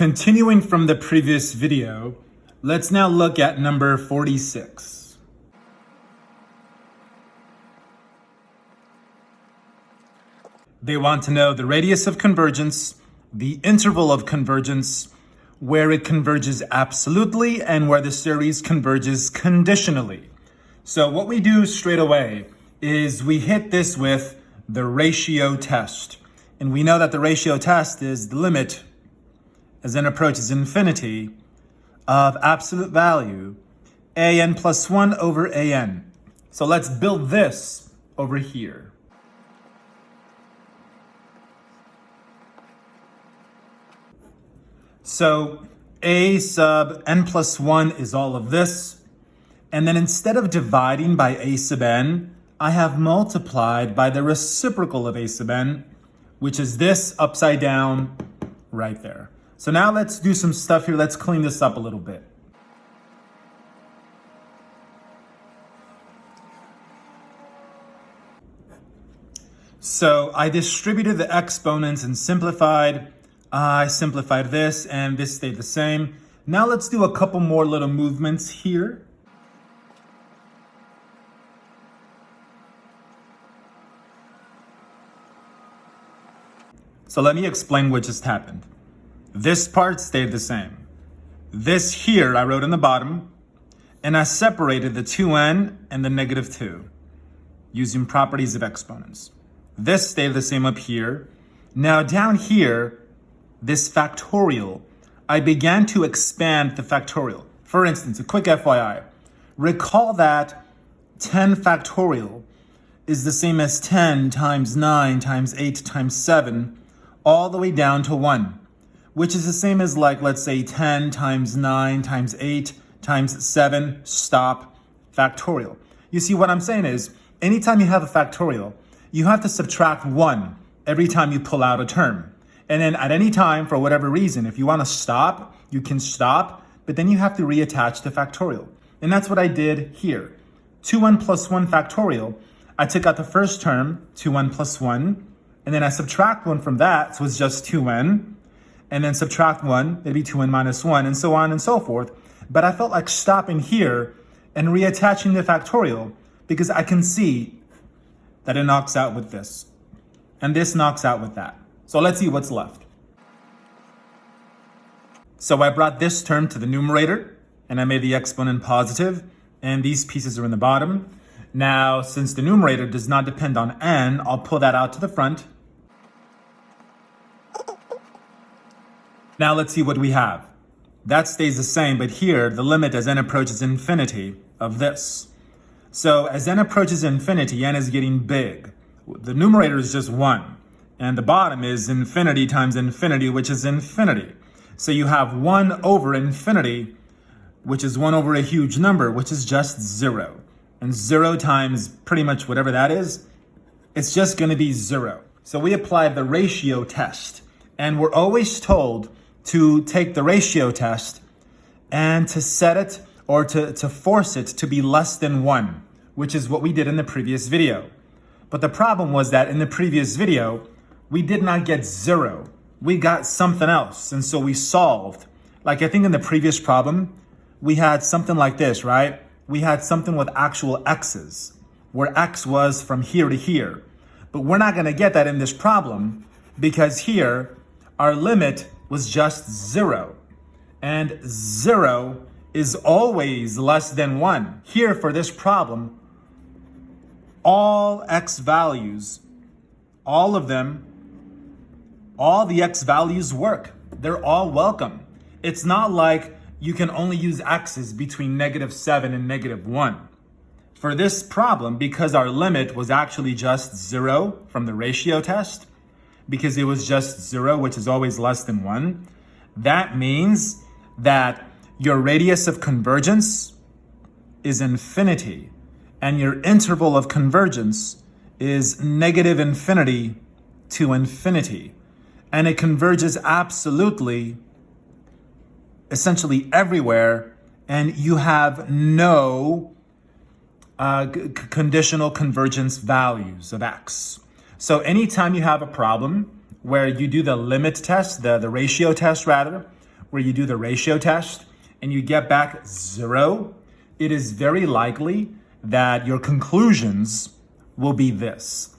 Continuing from the previous video, let's now look at number 46. They want to know the radius of convergence, the interval of convergence, where it converges absolutely, and where the series converges conditionally. So what we do straight away is we hit this with the ratio test. And we know that the ratio test is the limit as n approaches infinity of absolute value an plus 1 over an. So let's build this over here. So a sub n plus 1 is all of this. And then instead of dividing by a sub n, I have multiplied by the reciprocal of a sub n, which is this upside down right there. So now let's do some stuff here. Let's clean this up a little bit. So I distributed the exponents and simplified. I simplified this and this stayed the same. Now let's do a couple more little movements here. So let me explain what just happened. This part stayed the same. This here I wrote in the bottom, and I separated the 2n and the negative 2 using properties of exponents. This stayed the same up here. Now down here, this factorial, I began to expand the factorial. For instance, a quick FYI, recall that 10 factorial is the same as 10 times 9 times 8 times 7, all the way down to 1. Which is the same as, like, let's say 10 times 9 times 8 times 7, stop, factorial. You see, what I'm saying is, anytime you have a factorial, you have to subtract 1 every time you pull out a term. And then at any time, for whatever reason, if you want to stop, you can stop, but then you have to reattach the factorial. And that's what I did here. 2n plus 1 factorial, I took out the first term, 2n plus 1, and then I subtract 1 from that, so it's just 2n. And then subtract 1, it'd be 2n minus 1, and so on and so forth. But I felt like stopping here and reattaching the factorial because I can see that it knocks out with this. And this knocks out with that. So let's see what's left. So I brought this term to the numerator, and I made the exponent positive, and these pieces are in the bottom. Now, since the numerator does not depend on n, I'll pull that out to the front. Now let's see what we have. That stays the same, but here the limit as n approaches infinity of this. So as n approaches infinity, n is getting big. The numerator is just 1, and the bottom is infinity times infinity, which is infinity. So you have 1 over infinity, which is 1 over a huge number, which is just 0. And 0 times pretty much whatever that is, it's just going to be 0. So we apply the ratio test, and we're always told to take the ratio test and to set it or to force it to be less than 1, which is what we did in the previous video. But the problem was that in the previous video, we did not get 0. We got something else. And so we solved. Like I think in the previous problem, we had something like this, right? We had something with actual x's, where x was from here to here. But we're not going to get that in this problem because here, our limit was just 0. And 0 is always less than 1. Here for this problem, all x values, all of them, all the x values work. They're all welcome. It's not like you can only use x's between -7 and -1. For this problem, because our limit was actually just 0 from the ratio test, because it was just 0, which is always less than 1, that means that your radius of convergence is infinity, and your interval of convergence is -infinity to infinity. And it converges absolutely, essentially everywhere, and you have no conditional convergence values of x. So anytime you have a problem where you do the limit test, the ratio test rather, where you do the ratio test and you get back 0, it is very likely that your conclusions will be this.